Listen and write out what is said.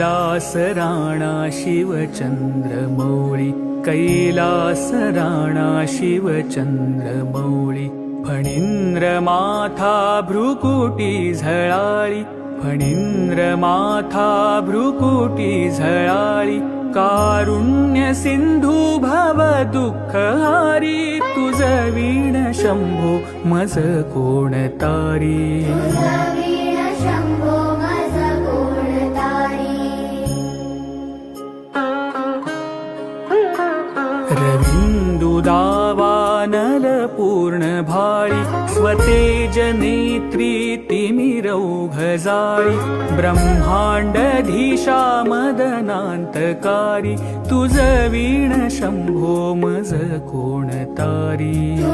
कैलास राणा शिवचंद्रमौळी, कैलास राणा शिवचंद्रमौळी. फणींद्र माथा भ्रुकुटी झळाळी, फणींद्र माथा भ्रुकुटी झळाळी. कारुण्य सिंधू भव दुःखहारी, तुझ वीण शंभो मज कोण तारी. रविन्दुदावानल पूर्ण भाळी, स्वतेज नेत्री तिमिरौघजाळी. ब्रह्मांडधीशा मदनांतकारी, तुझ वीण शंभो मज कोण तारी.